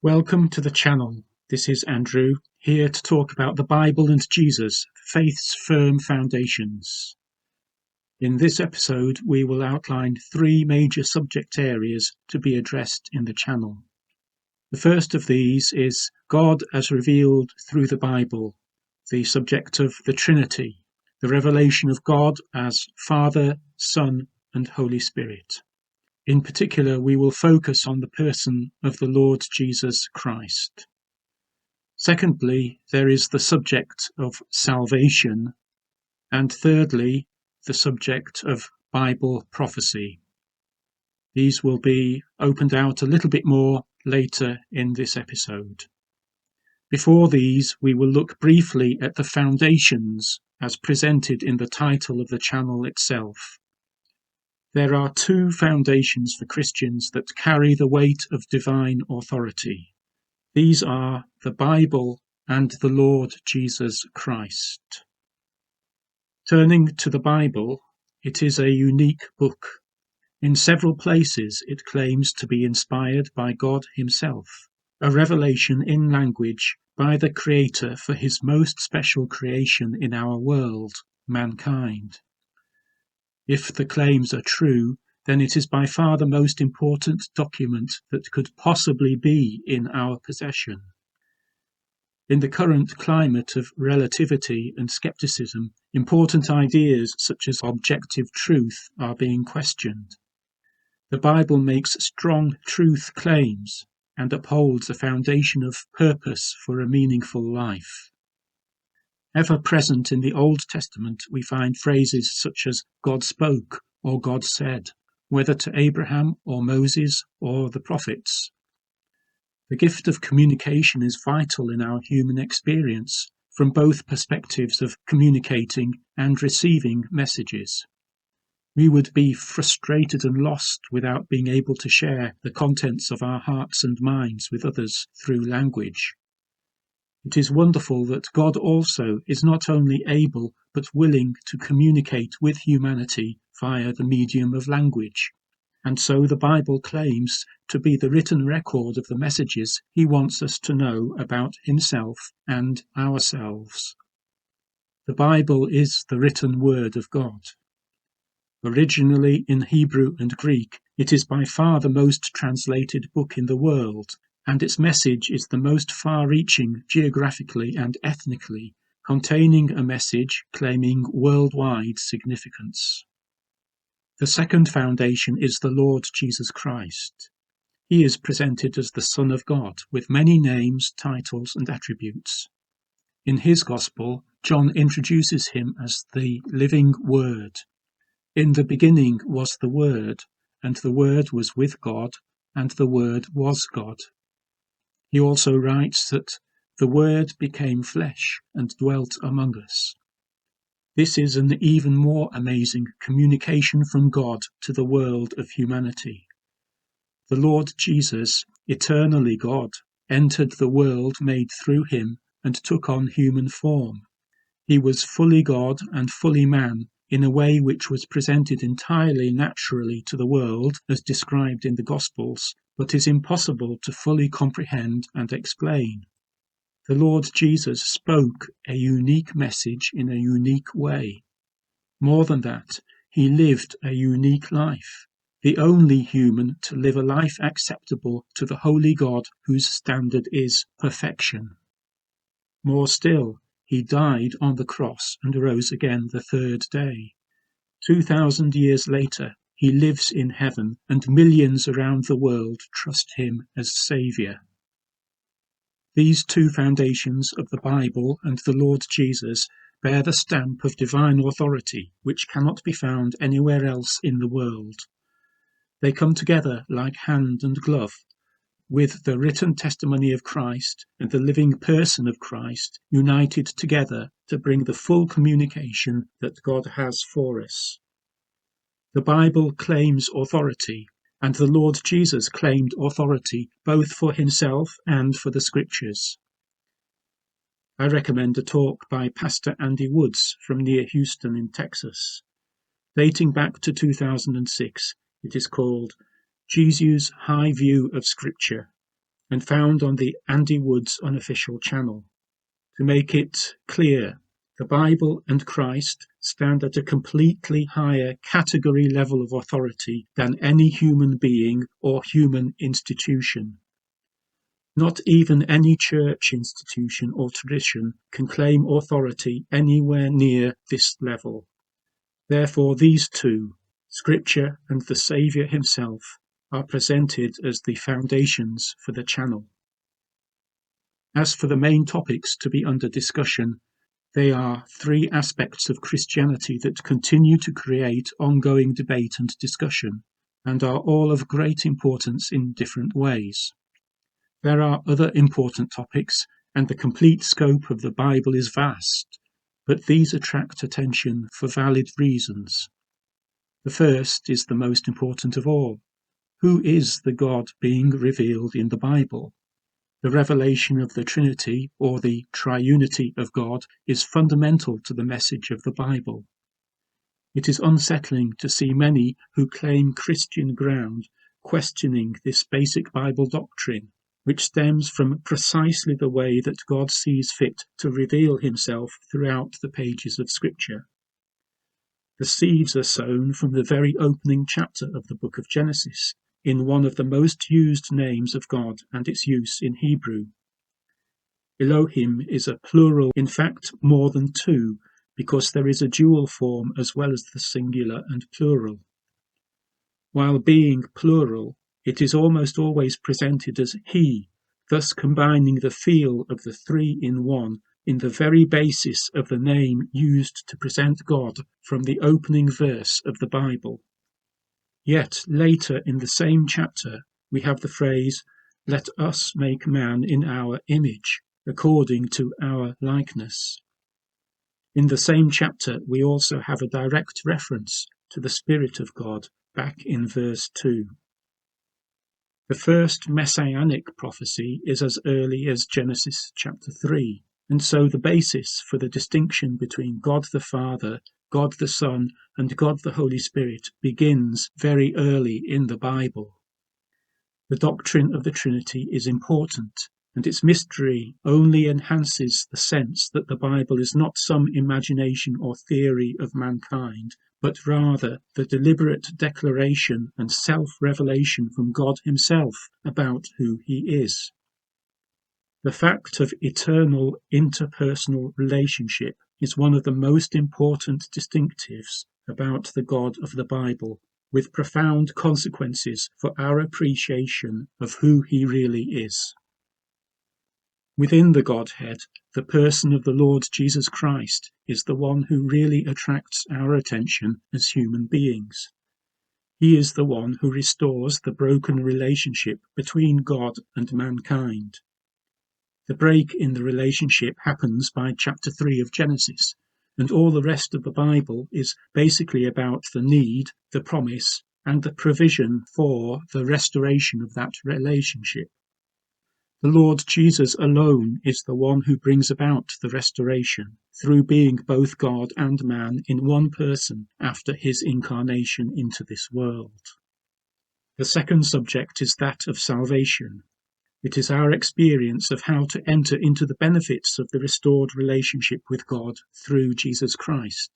Welcome to the channel. This is Andrew, here to talk about the Bible and Jesus, faith's firm foundations. In this episode, we will outline three major subject areas to be addressed in the channel. The first of these is God as revealed through the Bible, the subject of the Trinity, the revelation of God as Father, Son, and Holy Spirit. In particular, we will focus on the person of the Lord Jesus Christ. Secondly, there is the subject of salvation. And thirdly, the subject of Bible prophecy. These will be opened out a little bit more later in this episode. Before these, we will look briefly at the foundations as presented in the title of the channel itself. There are two foundations for Christians that carry the weight of divine authority. These are the Bible and the Lord Jesus Christ. Turning to the Bible, it is a unique book. In several places it claims to be inspired by God himself, a revelation in language by the Creator for his most special creation in our world, mankind. If the claims are true, then it is by far the most important document that could possibly be in our possession. In the current climate of relativity and skepticism, important ideas such as objective truth are being questioned. The Bible makes strong truth claims and upholds a foundation of purpose for a meaningful life. Ever present in the Old Testament, we find phrases such as God spoke or God said, whether to Abraham or Moses or the prophets. The gift of communication is vital in our human experience, from both perspectives of communicating and receiving messages. We would be frustrated and lost without being able to share the contents of our hearts and minds with others through language. It is wonderful that God also is not only able but willing to communicate with humanity via the medium of language. And so the Bible claims to be the written record of the messages he wants us to know about himself and ourselves. The Bible is the written word of God. Originally in Hebrew and Greek, it is by far the most translated book in the world, and its message is the most far-reaching geographically and ethnically, containing a message claiming worldwide significance. The second foundation is the Lord Jesus Christ. He is presented as the Son of God, with many names, titles, and attributes. In his Gospel, John introduces him as the living Word. In the beginning was the Word, and the Word was with God, and the Word was God. He also writes that the Word became flesh and dwelt among us. This is an even more amazing communication from God to the world of humanity. The Lord Jesus, eternally God, entered the world made through him and took on human form. He was fully God and fully man in a way which was presented entirely naturally to the world as described in the Gospels, but is impossible to fully comprehend and explain. The Lord Jesus spoke a unique message in a unique way. More than that, he lived a unique life, the only human to live a life acceptable to the holy God whose standard is perfection. More still, he died on the cross and rose again the third day. 2,000 years later, he lives in heaven, and millions around the world trust him as Saviour. These two foundations of the Bible and the Lord Jesus bear the stamp of divine authority, which cannot be found anywhere else in the world. They come together like hand and glove, with the written testimony of Christ and the living person of Christ united together to bring the full communication that God has for us. The Bible claims authority, and the Lord Jesus claimed authority both for himself and for the Scriptures. I recommend a talk by Pastor Andy Woods from near Houston in Texas. Dating back to 2006, it is called Jesus' High View of Scripture, and found on the Andy Woods unofficial channel. To make it clear, the Bible and Christ stand at a completely higher category level of authority than any human being or human institution. Not even any church institution or tradition can claim authority anywhere near this level. Therefore, these two, Scripture and the Saviour himself, are presented as the foundations for the channel. As for the main topics to be under discussion, they are three aspects of Christianity that continue to create ongoing debate and discussion, and are all of great importance in different ways. There are other important topics, and the complete scope of the Bible is vast, but these attract attention for valid reasons. The first is the most important of all. Who is the God being revealed in the Bible? The revelation of the Trinity, or the triunity of God, is fundamental to the message of the Bible. It is unsettling to see many who claim Christian ground questioning this basic Bible doctrine, which stems from precisely the way that God sees fit to reveal himself throughout the pages of Scripture. The seeds are sown from the very opening chapter of the book of Genesis, in one of the most used names of God and its use in Hebrew. Elohim is a plural, in fact more than two, because there is a dual form as well as the singular and plural. While being plural, it is almost always presented as he, thus combining the feel of the three in one in the very basis of the name used to present God from the opening verse of the Bible. Yet later in the same chapter we have the phrase, "Let us make man in our image, according to our likeness." In the same chapter we also have a direct reference to the Spirit of God back in verse 2. The first messianic prophecy is as early as Genesis chapter 3, and so the basis for the distinction between God the Father, God the Son, and God the Holy Spirit begins very early in the Bible. The doctrine of the Trinity is important, and its mystery only enhances the sense that the Bible is not some imagination or theory of mankind, but rather the deliberate declaration and self-revelation from God himself about who he is. The fact of eternal interpersonal relationship is one of the most important distinctives about the God of the Bible, with profound consequences for our appreciation of who he really is. Within the Godhead, the person of the Lord Jesus Christ is the one who really attracts our attention as human beings. He is the one who restores the broken relationship between God and mankind. The break in the relationship happens by chapter 3 of Genesis, and all the rest of the Bible is basically about the need, the promise, and the provision for the restoration of that relationship. The Lord Jesus alone is the one who brings about the restoration, through being both God and man in one person after his incarnation into this world. The second subject is that of salvation. It is our experience of how to enter into the benefits of the restored relationship with God through Jesus Christ.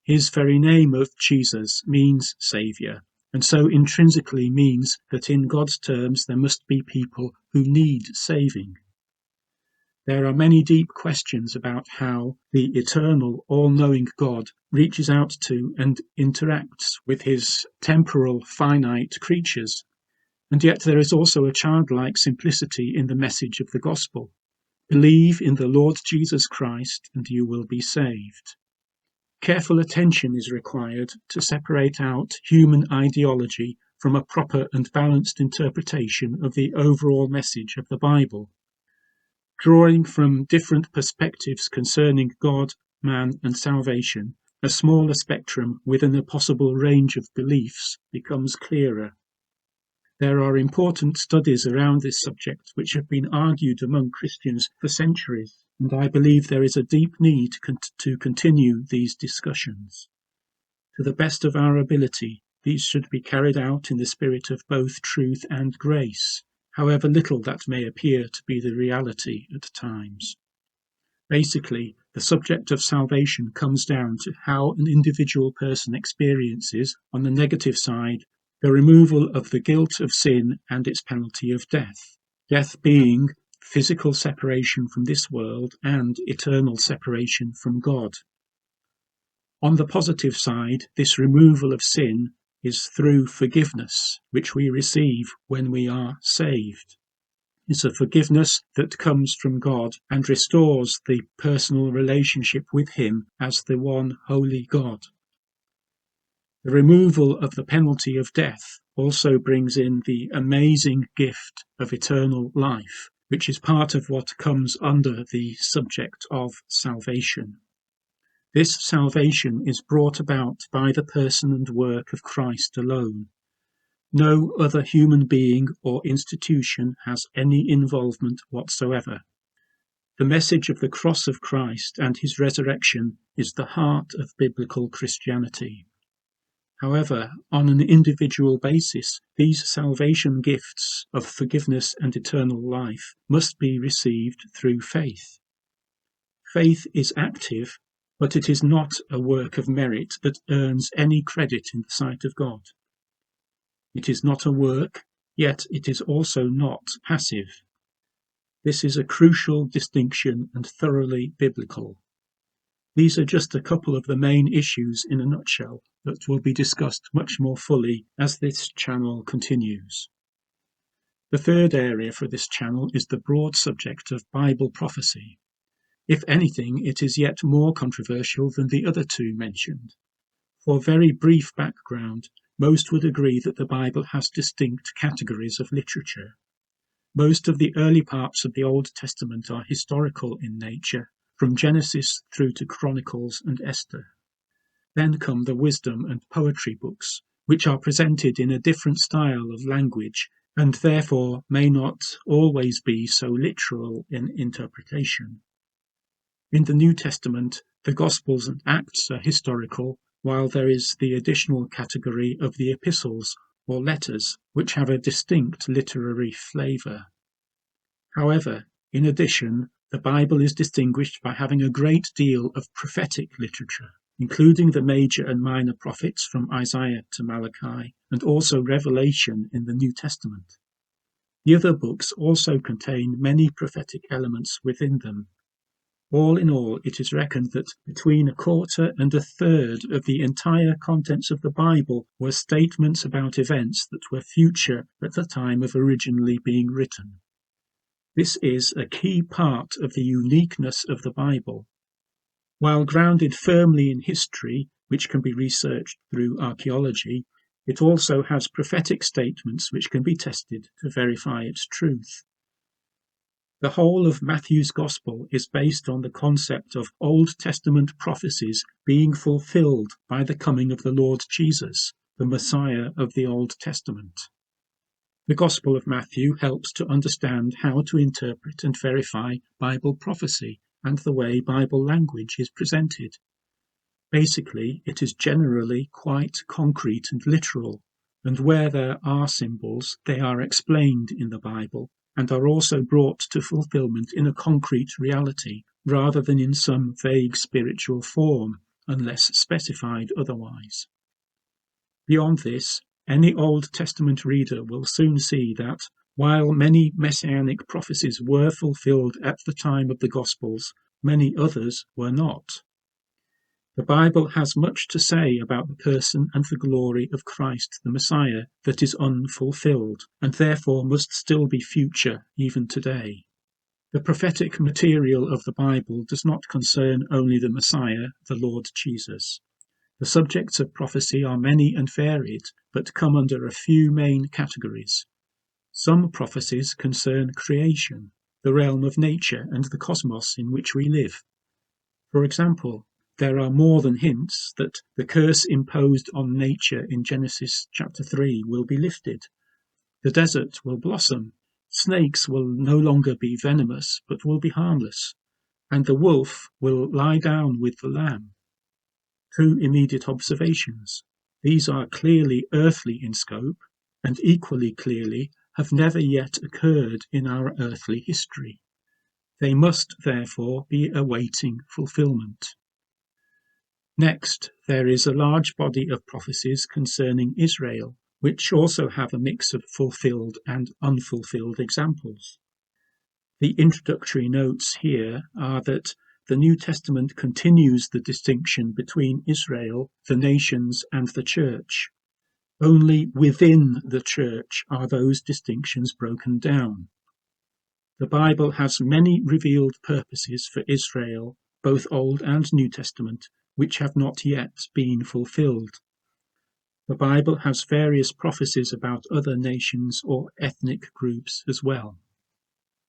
His very name of Jesus means Saviour, and so intrinsically means that in God's terms there must be people who need saving. There are many deep questions about how the eternal, all-knowing God reaches out to and interacts with his temporal, finite creatures. And yet there is also a childlike simplicity in the message of the gospel. Believe in the Lord Jesus Christ and you will be saved. Careful attention is required to separate out human ideology from a proper and balanced interpretation of the overall message of the Bible. Drawing from different perspectives concerning God, man, and salvation, a smaller spectrum within a possible range of beliefs becomes clearer. There are important studies around this subject which have been argued among Christians for centuries, and I believe there is a deep need to continue these discussions. To the best of our ability, these should be carried out in the spirit of both truth and grace. however little that may appear to be the reality at times. Basically, the subject of salvation comes down to how an individual person experiences, on the negative side, the removal of the guilt of sin and its penalty of death. Death being physical separation from this world and eternal separation from God. On the positive side, this removal of sin is through forgiveness, which we receive when we are saved. It's a forgiveness that comes from God and restores the personal relationship with Him as the one holy God. The removal of the penalty of death also brings in the amazing gift of eternal life, which is part of what comes under the subject of salvation. This salvation is brought about by the person and work of Christ alone. No other human being or institution has any involvement whatsoever. The message of the cross of Christ and his resurrection is the heart of biblical Christianity. However, on an individual basis, these salvation gifts of forgiveness and eternal life must be received through faith. Faith is active, but it is not a work of merit that earns any credit in the sight of God. It is not a work, yet it is also not passive. This is a crucial distinction and thoroughly biblical. These are just a couple of the main issues in a nutshell that will be discussed much more fully as this channel continues. The third area for this channel is the broad subject of Bible prophecy. If anything, it is yet more controversial than the other two mentioned. For very brief background, most would agree that the Bible has distinct categories of literature. Most of the early parts of the Old Testament are historical in nature, from Genesis through to Chronicles and Esther. Then come the wisdom and poetry books, which are presented in a different style of language and therefore may not always be so literal in interpretation. In the New Testament, the Gospels and Acts are historical, while there is the additional category of the epistles or letters, which have a distinct literary flavour. However, in addition, the Bible is distinguished by having a great deal of prophetic literature, including the major and minor prophets from Isaiah to Malachi, and also Revelation in the New Testament. The other books also contain many prophetic elements within them. All in all, it is reckoned that between a quarter and a third of the entire contents of the Bible were statements about events that were future at the time of originally being written. This is a key part of the uniqueness of the Bible. While grounded firmly in history, which can be researched through archaeology, it also has prophetic statements which can be tested to verify its truth. The whole of Matthew's Gospel is based on the concept of Old Testament prophecies being fulfilled by the coming of the Lord Jesus, the Messiah of the Old Testament. The Gospel of Matthew helps to understand how to interpret and verify Bible prophecy and the way Bible language is presented. Basically, it is generally quite concrete and literal, and where there are symbols, they are explained in the Bible and are also brought to fulfillment in a concrete reality, rather than in some vague spiritual form, unless specified otherwise. Beyond this, any Old Testament reader will soon see that, while many messianic prophecies were fulfilled at the time of the Gospels, many others were not. The Bible has much to say about the person and the glory of Christ the Messiah that is unfulfilled, and therefore must still be future even today. The prophetic material of the Bible does not concern only the Messiah, the Lord Jesus. The subjects of prophecy are many and varied, but come under a few main categories. Some prophecies concern creation, the realm of nature and the cosmos in which we live. For example, there are more than hints that the curse imposed on nature in Genesis chapter 3 will be lifted. The desert will blossom, snakes will no longer be venomous but will be harmless, and the wolf will lie down with the lamb. Two immediate observations. These are clearly earthly in scope, and equally clearly have never yet occurred in our earthly history. They must therefore be awaiting fulfillment. Next, there is a large body of prophecies concerning Israel, which also have a mix of fulfilled and unfulfilled examples. The introductory notes here are that the New Testament continues the distinction between Israel, the nations, and the church. Only within the church are those distinctions broken down. The Bible has many revealed purposes for Israel, both Old and New Testament, which have not yet been fulfilled. The Bible has various prophecies about other nations or ethnic groups as well.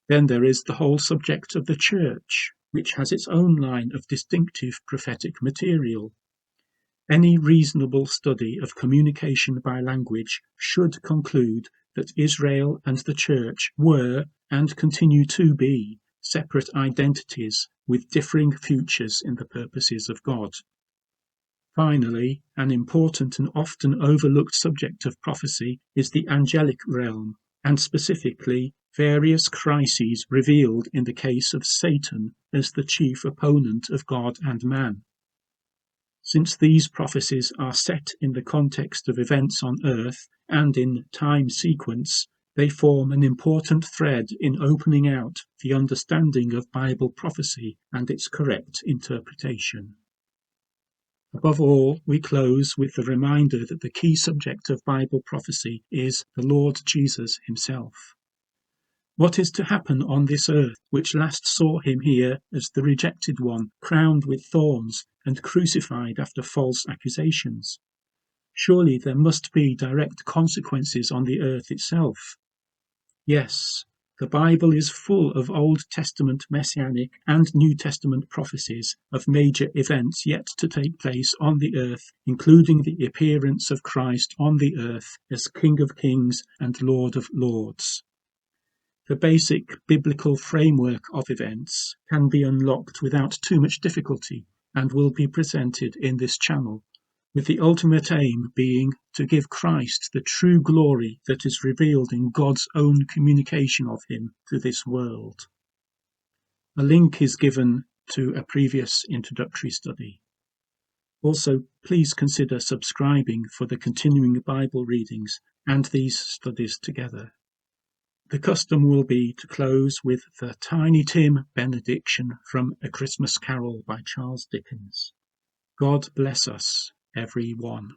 Then there is the whole subject of the church, which has its own line of distinctive prophetic material. Any reasonable study of communication by language should conclude that Israel and the church were, and continue to be, separate identities with differing futures in the purposes of God. Finally, an important and often overlooked subject of prophecy is the angelic realm, and specifically various crises revealed in the case of Satan as the chief opponent of God and man. Since these prophecies are set in the context of events on earth and in time sequence, they form an important thread in opening out the understanding of Bible prophecy and its correct interpretation. Above all, we close with the reminder that the key subject of Bible prophecy is the Lord Jesus himself. What is to happen on this earth, which last saw him here as the rejected one, crowned with thorns and crucified after false accusations? Surely there must be direct consequences on the earth itself. Yes, the Bible is full of Old Testament messianic and New Testament prophecies of major events yet to take place on the earth, including the appearance of Christ on the earth as King of Kings and Lord of Lords. The basic biblical framework of events can be unlocked without too much difficulty and will be presented in this channel, with the ultimate aim being to give Christ the true glory that is revealed in God's own communication of him to this world. A link is given to a previous introductory study. Also, please consider subscribing for the continuing Bible readings and these studies together. The custom will be to close with the Tiny Tim benediction from A Christmas Carol by Charles Dickens. God bless us, every one.